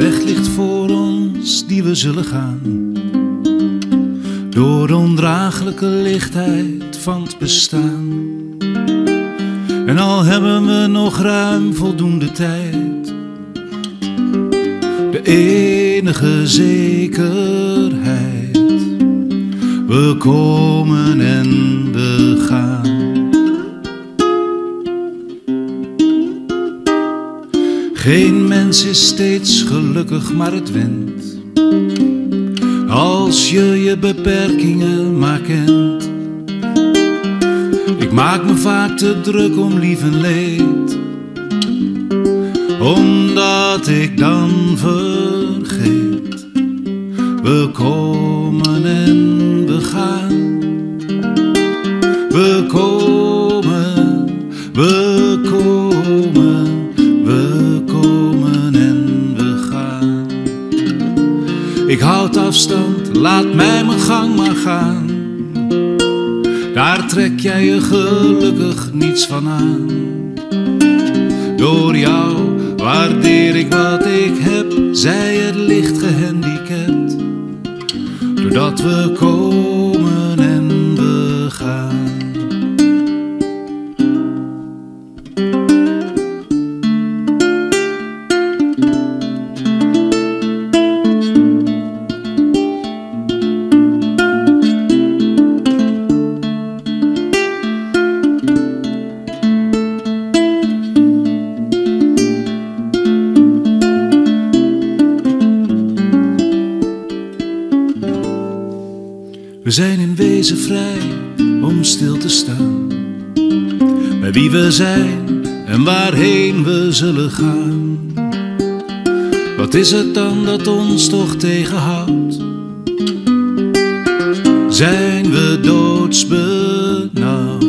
weg ligt voor ons die we zullen gaan. Door de ondraaglijke lichtheid van het bestaan. En al hebben we nog ruim voldoende tijd. De enige zekerheid. We komen en we gaan. Geen mens is steeds gelukkig, maar het went. Als je je beperkingen maar kent. Ik maak me vaak te druk om lief en leed, omdat ik dan vergeet. We komen en we gaan. We komen, we komen. We komen en we gaan. Ik houd afstand, laat mij mijn gang maar gaan. Daar trek jij je gelukkig niets van aan. Door jou waardeer ik wat ik heb, zij het licht gehandicapt. Doordat we komen en we gaan. We zijn in wezen vrij om stil te staan, bij wie we zijn en waarheen we zullen gaan. Wat is het dan dat ons toch tegenhoudt? Zijn we doodsbenauwd,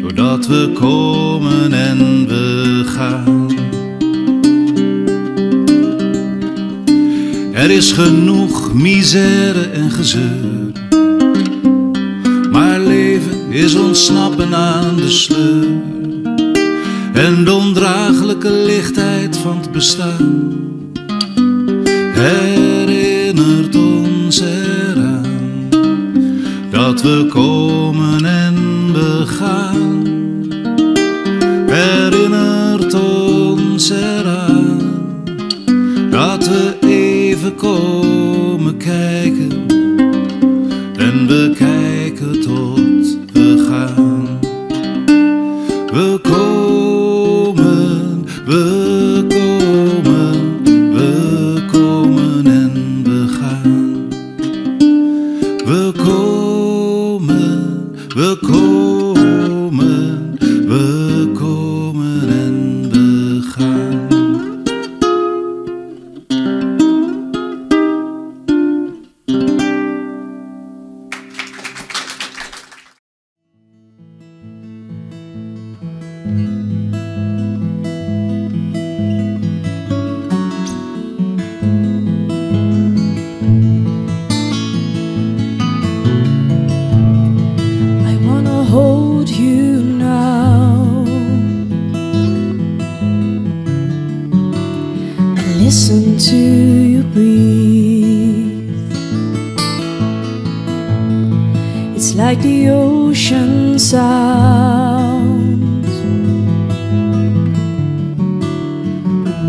doordat we komen en we gaan. Er is genoeg misère en gezeur, maar leven is ontsnappen aan de sleur. En de ondraaglijke lichtheid van het bestaan herinnert ons eraan dat we komen en we gaan. Herinnert ons eraan dat we even komen kijken. En we kijken tot we gaan. We komen, we komen, we komen en we gaan. We komen, we komen, we komen en we gaan. Listen to you breathe. It's like the ocean sounds,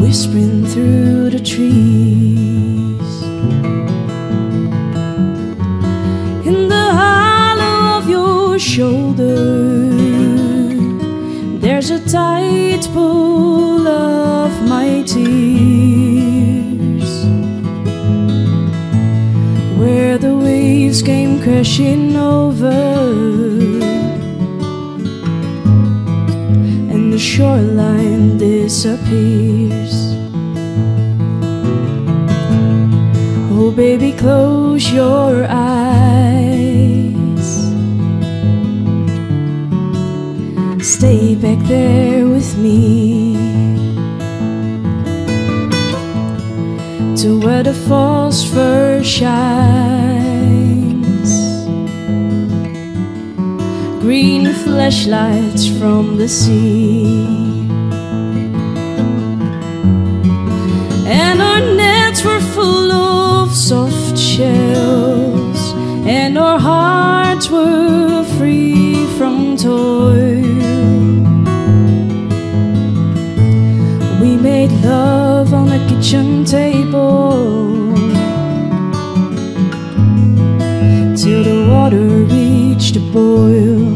whispering through the trees. In the hollow of your shoulder, there's a tight pull of my tears, where the waves came crashing over, and the shoreline disappears. Oh baby, close your eyes, stay back there with me, to where the phosphor shines, green flashlights from the sea, and our and our hearts were free from toil. We made love on the kitchen table till the water reached a boil.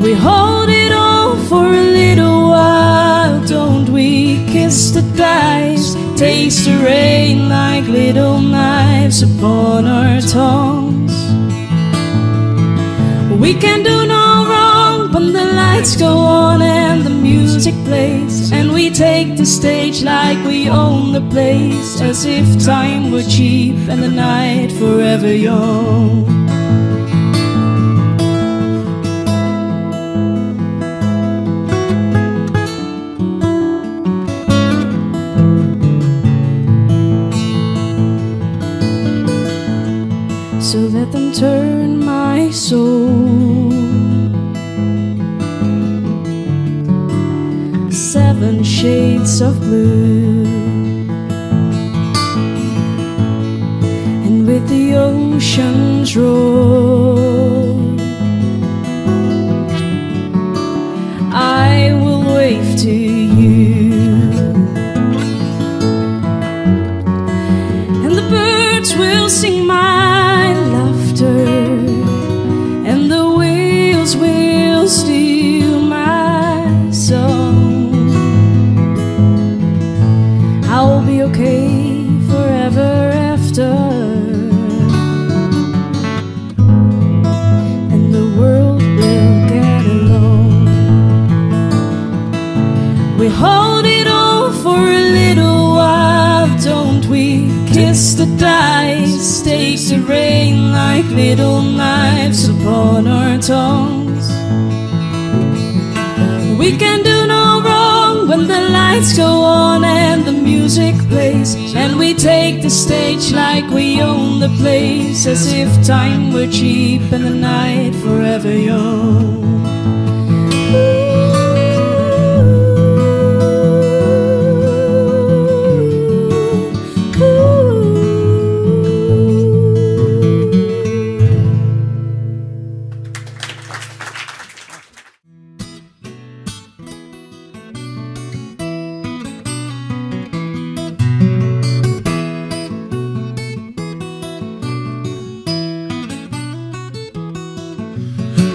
We hold it all for a little while, don't we? Kiss the dice, taste the rain like little knives upon our tongues. We can do no wrong when the lights go on and the music plays, and we take the stage like we own the place, as if time were cheap and the night forever young. So let them turn my soul 7 shades of blue, and with the ocean's roar I will wave to you, and the birds will sing my laughter, and the wheels will steal my song. I'll be okay forever after, and the world will get along. We hold it all for a little while, don't we? Kiss the dice, take the rain like little knives upon our tongues. We can do no wrong when the lights go on and the music plays, and we take the stage like we own the place, as if time were cheap and the night forever young.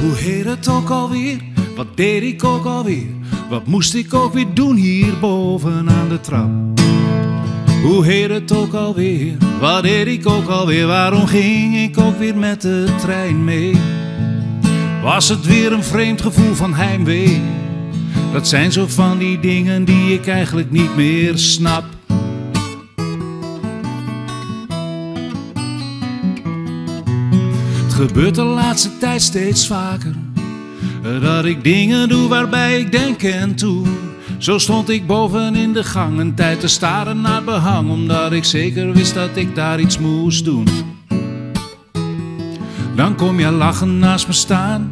Hoe heet het ook alweer? Wat deed ik ook alweer? Wat moest ik ook weer doen hier boven aan de trap? Hoe heet het ook alweer? Wat deed ik ook alweer? Waarom ging ik ook weer met de trein mee? Was het weer een vreemd gevoel van heimwee? Dat zijn zo van die dingen die ik eigenlijk niet meer snap. Het gebeurt de laatste tijd steeds vaker, dat ik dingen doe waarbij ik denk en toe. Zo stond ik boven in de gang een tijd te staren naar het behang, omdat ik zeker wist dat ik daar iets moest doen. Dan kom je lachend naast me staan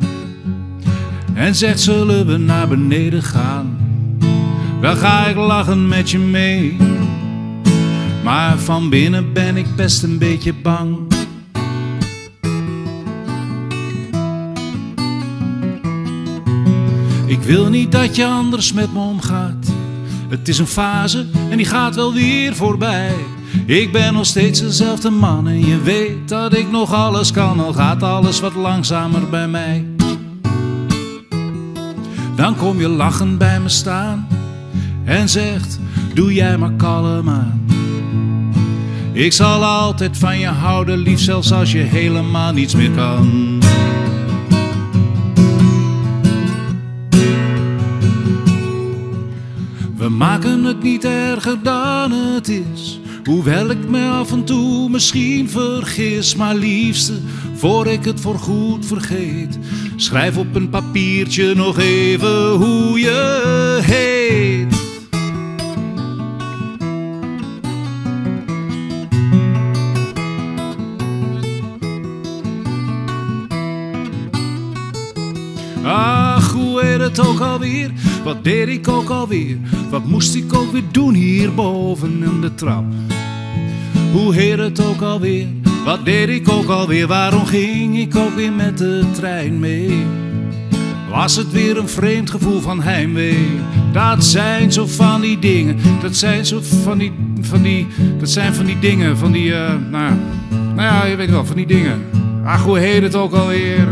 en zegt: zullen we naar beneden gaan? Dan ga ik lachen met je mee, maar van binnen ben ik best een beetje bang. Ik wil niet dat je anders met me omgaat. Het is een fase en die gaat wel weer voorbij. Ik ben nog steeds dezelfde man en je weet dat ik nog alles kan, al gaat alles wat langzamer bij mij. Dan kom je lachend bij me staan en zegt: doe jij maar kalm aan. Ik zal altijd van je houden, lief, zelfs als je helemaal niets meer kan. We maken het niet erger dan het is, hoewel ik me af en toe misschien vergis. Maar liefste, voor ik het voorgoed vergeet, schrijf op een papiertje nog even hoe je heet. Ach, hoe heet het ook alweer? Wat deed ik ook alweer? Wat moest ik ook weer doen hier boven in de trap? Hoe heet het ook alweer? Wat deed ik ook alweer, waarom ging ik ook weer met de trein mee? Was het weer een vreemd gevoel van heimwee? Dat zijn zo van die dingen, dat zijn zo van die dingen, van die, nou ja, je weet wel, van die dingen. Ach, hoe heet het ook alweer?